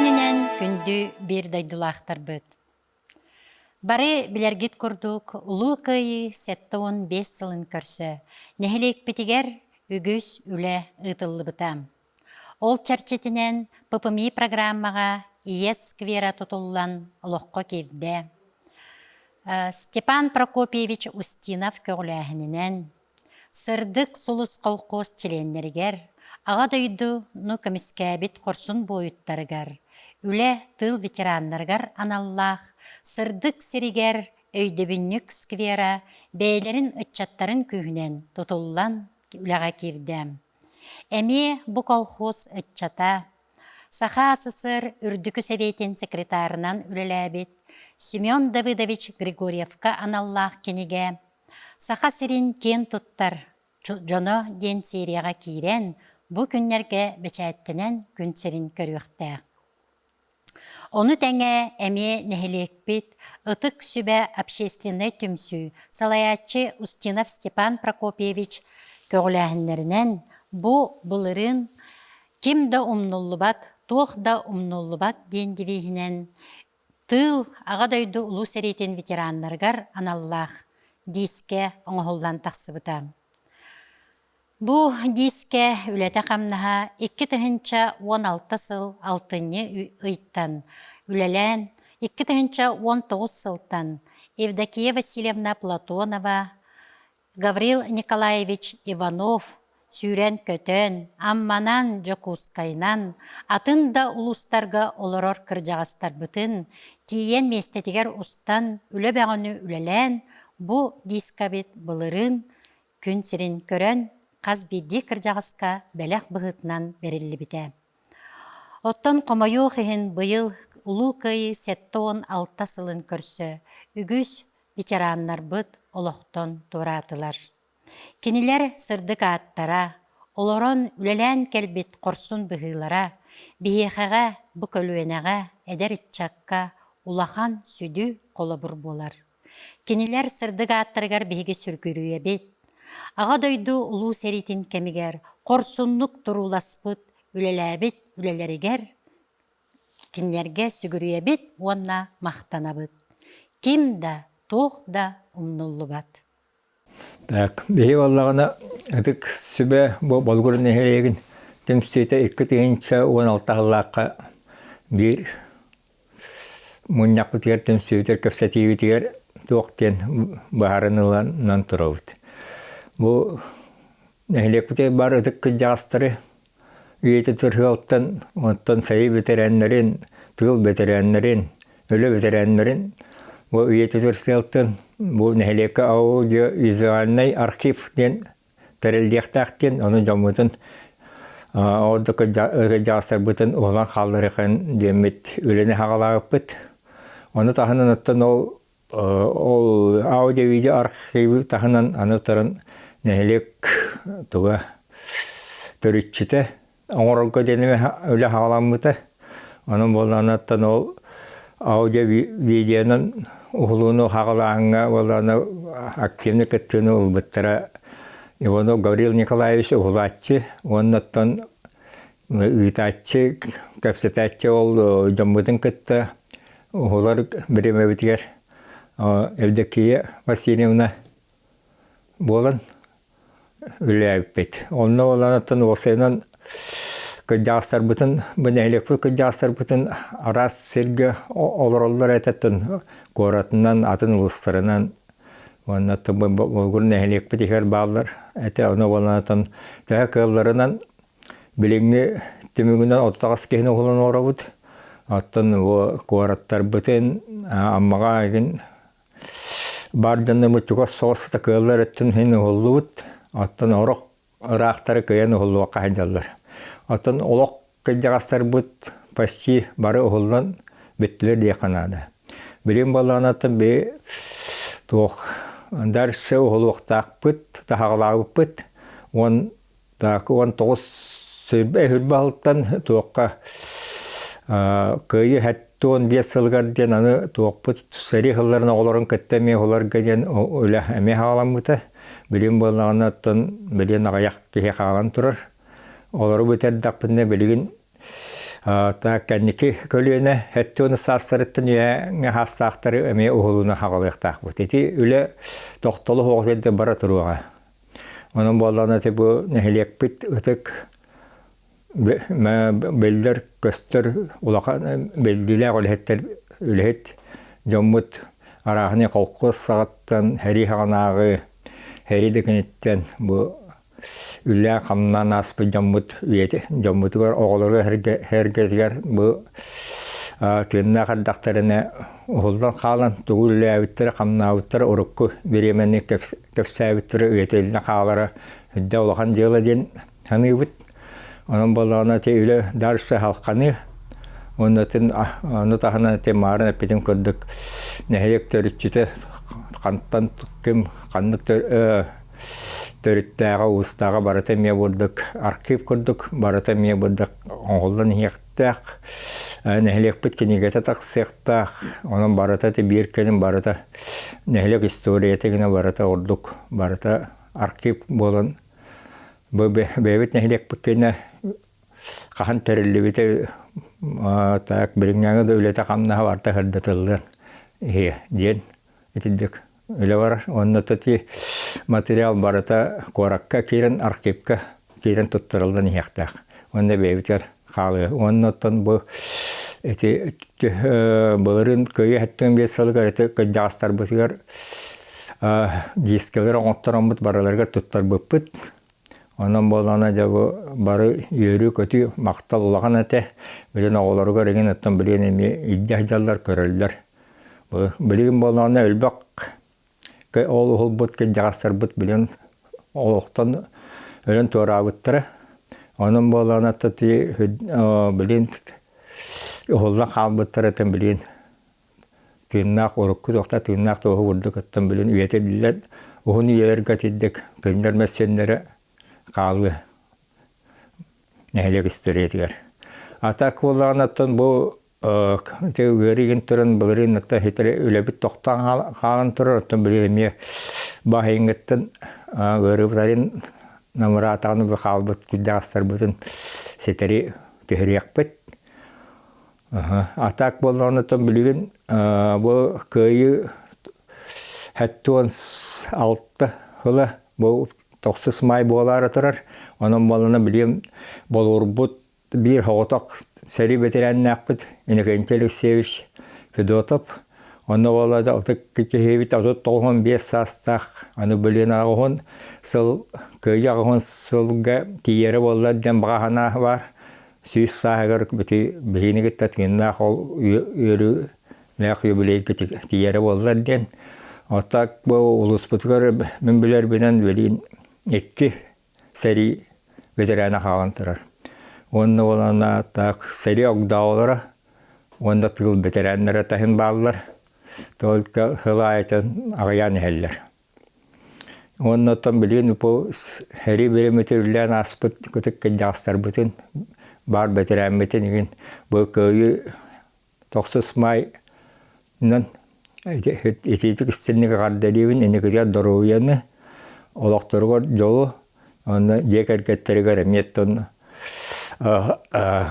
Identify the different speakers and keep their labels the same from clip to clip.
Speaker 1: күнінен күнді бір дайдулақтар бұд. Бары білергет күрдік Улуу Кыайыы 75 сылын көрсі. Нехелек бітігер үгіз үлі ұтылы бұтам. Ол чарчетінен ППМИ программаға ИЕС сквера тұтылан ұлыққа келді. Степан Прокопьевич Устинов көгіләхінінен сырдық сұлыс қолқос чиленнергер, аға дойду ну көміскәбет құрсын бойыттарығар, үлі тыл ветераннарғар аналлах, сырдық серігер өйдебіннік сквера бәйлерін үтчаттарын күйінен тұтылан үліға кердім. Әме бұ колхоз үтчата, Саха СССР үрдікі советен секретарынан үліләбет, Семен Давыдович Григорьевка аналлах кенеге, Саха сирин кен туттар, жоно ден серияға кейрен, бұ күннерге бәчәттінен күн сирин көріқтәк. Оны тәңе әме нәхелекпет, ытық сүбә общественный түмсі, салаятчы Устинов Степан Прокопьевич көгіләхінлерінен бұ бұлырын кимда умнуллубат, туох да умнуллубат дендивихінен тыл ағадойды улуу сәретін ветераннарғар аналлах дискэ оңғолдан тахсыбыта. Бұ дискэ үләті қамнаға 2016 сыл 6-ны ұйттан, үләлән 2019 сылтан Евдокия Васильевна Платонова, Гаврил Николаевич Иванов, Сүйрен көтөн, амманан жокускайнан, атында улустарга олорор кыржағастар бұтын, тиен местетігер устан үлі бәғыны үлелән, бұ дискабет бұлырын, күн сирин көрін, қаз бедді кыржағаска бәләқ бұғытынан берілі біте. Оттан қомайу қиын бұйыл Улуу Кыайыы 76 сылын көрсі, үгіз ветераннар бұд олықтон туратылар. Кенилер сырдык аттара, олорон үлелән кәлбет корсун бұғылара, бейеқаға, бұкөлуенеға, әдер итчаққа, улахан сүді қолабыр болар. Кенилер сырдык аттарғар бейге сүргүрүйе бет. Аға дойду улуу сәретін кәмігер, корсунлық тұруласпыт, үлеләбет, үлелерігер, кенилерге сүгүрүйе бет, онна мақтанабыт. Ким да, туох да умнуллубат.
Speaker 2: Так, бей валлагана атык сүбе болгор нехелеген темсете 2-16 аллакка бир муньяк битер темсетер кефсетиви тигер токтен баарынылан туробут. Бу нехелек бите бар атык жастары үйете тургалтан онтон сай ветераннарын, тыл ветераннарын, өлө ветераннарын бу үйете тургалтан bu neheleke audio-visualный arxiv den tereldiğtaqten onu jamutun oradaki jasar bütün olan hallarıqın demet ölene haqalaqıp onu tahının attan o audio-video arxivi tahının anıtarın nehelek tuğa törüççite oңорго deneme öyle haqalanmıta onun bolanattan o audio-videonun Улууну хағалаңа оланы активны көттіні ұлбыттыра. Ивано Гаврил Николаевич ұлатчы, оннаттан ұйтатчы, көпсетатчы ол жамбыдың көтті. Олар біреме бітігер Евдокия Васильевна болан үлі әбіппет. Онны оланаттан осайынан Кыджастар бұтын, бұнәйлекпі кыджастар бұтын арас сіргі олар әтеттін қоратынан, атын ұлыстарынан оннаттың бұлғыр нәйлекпі текер балдар әті оны оланатын тәе кылларынан біліңні түмігінен отағас кейіні олан ора бұд. Аттын қораттар бұтын аммаға егін бар жанны мұтчуға соғысыта кыллар әттін хені олы бұд. Аттын орық ұрақтары күйені олуға қайдалар. Атын олық кәдіғастар бұд пасти бары оғылдан біттілер дейқанады. Білім балағанатын бе туох. Дәрісі оғылуқтақ бұд, тағалағы бұд. 19 сөйбе хүлбі алттан туаққа көйі хәтті 15 сылғар ден аны туақ бұд. Сәрі қылларын оғыларын көттәме оғыларға ден өлі әме қағалан бұды. Білім балағанатын білен ағаяқ кейе қағалан тұрар. Олары бөтер дақпынне білігін Так канники көлөне хэттүн сарсарыттын я хастактары эме угулуна хагалыктак бут. Эти үле токтолу хоогдеде бара туруга. Onun bollarına te bu nehelekpit ıtık belder göster ulakan beldiler olhetler ülhet jommut arahını kalkız saattan heri hanağı heri dekenetten bu ülle kamnan aspı jommut üyeti jommutlar oğulları hergeler bu tünne kaddaktarına oğuldan kalan tuğulle avittere kamna avittere orukku biremenlik kefse avittere üyeteline kalara hüdde olakan jığla den hanıbıt. Onun bollarına te üle darsı halkanı onu tahana te marın epitin kurduk nehiyek törüçüte kantan tukkim kanlık törüttəğə ustağa barata miyə vurduk arkiv kurduk barata miyə vurduk oğuldan hiyəqtəq nehlek bit kinigete taksıqtaq onun barata te bir kelim barata nehlek istoriyete gine barata vurduk barata arkiv bolan bu bebet nehlek bit kine qahan terillibite tak biringağı da ülete qamnaha varta hırdatılır diyen etidik öyle var onun tati material barata korakka kiren arkipka kiren tutturuldan hiyaqtaq onda bebetler qalı ondan bu eti bölürün köyü hattın bir sılıgar eti kajastar butigar diskeler oğuttaramıt baralarga tuttar bıppıt onun bolana jabı barı yörü kötü maqtal ulağan ete bilen oğularga regen ettan bilen emi iddiajallar köröller bilen bolana ölbaq oğlu hulbut kajastar but bilen oğuqtan ölen torabıttara onun bolana tati bilen oğuldan qalbıttara eten bilen tünnaq orukku toqta tünnaq toğu vurduk ettan bilen üyete dillet oğunu yelerga tiddek köyler messenlere qalı nehlek istoriyetiger. Atak bolağanattan bu teorigin türün bilirin atta hitere ülebit toqtan qalan türür attan bilirmiye bahayingetten görübtarin namuratağını bu qalbıt kudağıstar bütün seteri tühriyakbet. Atak bolağanattan bilirgin bu köyü hattuan altta hıla bu 9 may boğaları turar. Onun boluna bileyim bolurbut bir hoğutak seri betirenini akbıt. İnekençelik seviş fidotop. Onu bolada otak kekehevit atot toğun 5 sastaq. Onu bilin ağın sıl köyü ağın sılga tiyeri bolada den bağına var. Süs sahıgar biti bihini gittat genna kol yürü laq yubiley tiyeri bolada den. Otak bu ulusputkar min biler binen velin iki seri veterana qalan turar. Onda olana tak seri ogdağlara onda tığıl veteranlara tahin bağlılar. Tolka hılayeten ağayan heller. Onda tam bilin bu heri birimetirlen aspıt kutuk kajastar bütün bar veteran metin bu köyü 9 may nan etitik istinlik qardelivin enikaya doruyanı olaqtorgor jolu onu jekerketteriger emiyetton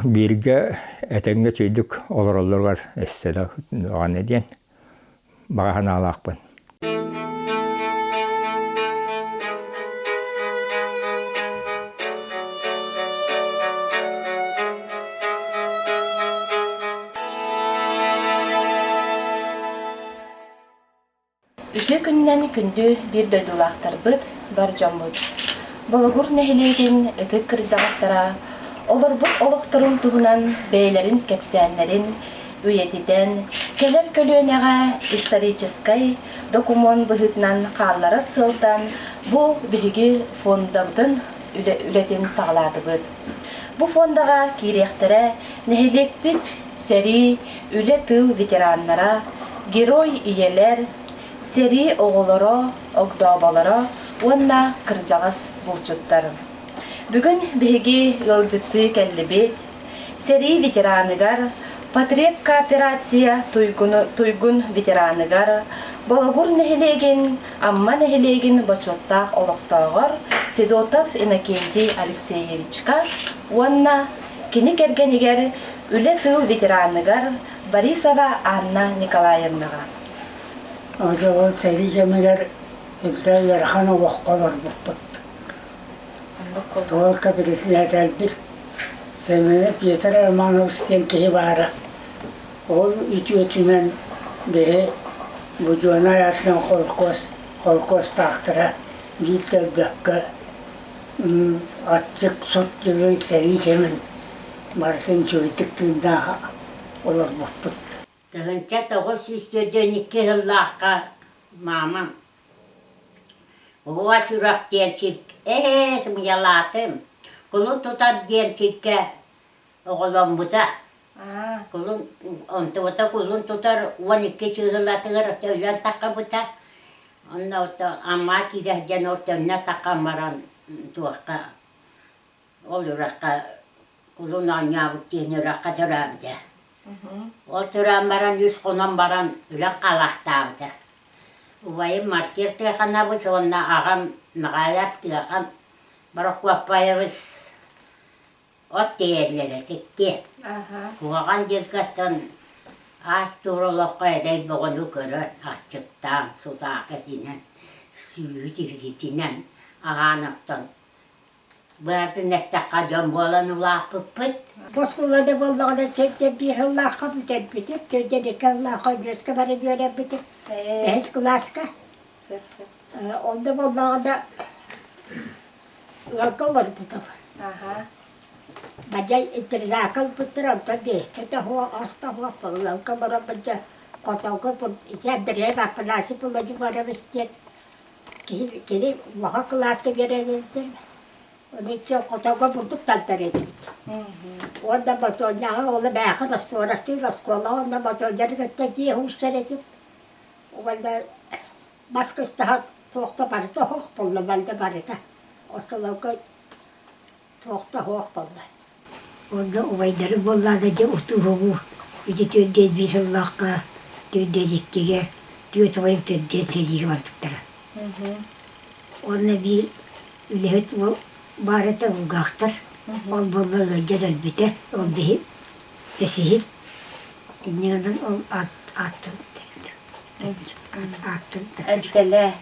Speaker 2: birge etenge çöydük olorollar esseda oğan ediyen bağana alaqpın.
Speaker 3: Üçlü günden kündü bir döydülaqtarbıt bar jamut. Bolgur nehilegin ıtık kırjağıstara, olorbut oloqturun tuğunan beylerin kepsenlerin üyetiden keler kölüneğe историческай документ bıhıtnan qallara sıldan bu bilgi fondabıdın ületin sağladıbıd. Bu fondaga kirehtere nehilegpit seri üle tıl veteranlara, geroy iyeler, seri oğullara, ogdabalara, onna kırjağız bulçuttar. Bugün bihigi yılcıtı kellibet, seri veteranıgar, Patrep kooperasiya tuygun veteranıgar, Bolagur nehilegin, amma nehilegin başottaq oloqtağır, Fedotov Inakenti Alekseyevichka, onna кини кергенигер үле тыл ветераныгар Борисова Анна Николаевнага.
Speaker 4: Ол сәлигемелер үлдә ярхана ваққалар бұқтық. Только председатель бир Сэңээрин Петр Романовстен кеһи бара. Ол үтүөтүнен бери буҗуна яшын холкос тактыра битәбәккә аттык сот җылы сәлигемен барсын чөйтүктүндә олар буппут.
Speaker 5: Тәгәнчә тогыз сүздәдәниккә Аллаһка мамам. Уа чурак дерчик, смыялатым. Кулун тутар дерчикке оголом бута. Кулун онтута кулун тутар 12 чыгылатыгыр тәүлән такка бута. Онда ота ама кирәдән ортына такамаран туакка. Ол юракка кулун аня бутенеракка тарабда. Ол тарамаран 100 конан баран үлән калактабда. Уайым маркер тыахана бу сонна агам магалап тыахан бараквапаевыз от тиерлере текке. Куаган диркаттан ас туролокка эдей богону көрөр ачыктан судакетинен сүйүтиргитинен аганаптан батын эттакка жон болан улааппыппыт.
Speaker 4: Босқулады боллағыда текте бір Аллахқа бүтет бүтет, төдедік Аллахқа жүреске бары жөреп бүтет. Әйс құласқа. Онда боллағыда лақылар бұтып. Бәджай иттір лақыл бұттыр, онда бесті де хуа, аста хуа бұл лақылар бәджа қотауғы бұл жәдіреп апыласы бұлады бары бістет. Кені уаға құласқа береміздер. Onneksi kotoa puhuttanut erityyt. Onda maton ja olla vähän suorasti laskulla onda maton järjestettä kiehusterit. Onda maskasta tuohta parta hohpolla vältä parta. Ostolauka tuohta hohpolla. Onda uvaidari bollada ja ustuhuvu. Iti työnteet visallakka työnteetikkiä. Työt voivat työnteet helijuotuttara. Onda bir ylehet Барата угахтар, ол боллага жадал бите, ол бихи, эсихит, иннегандан ол аттын.
Speaker 3: Әттеле.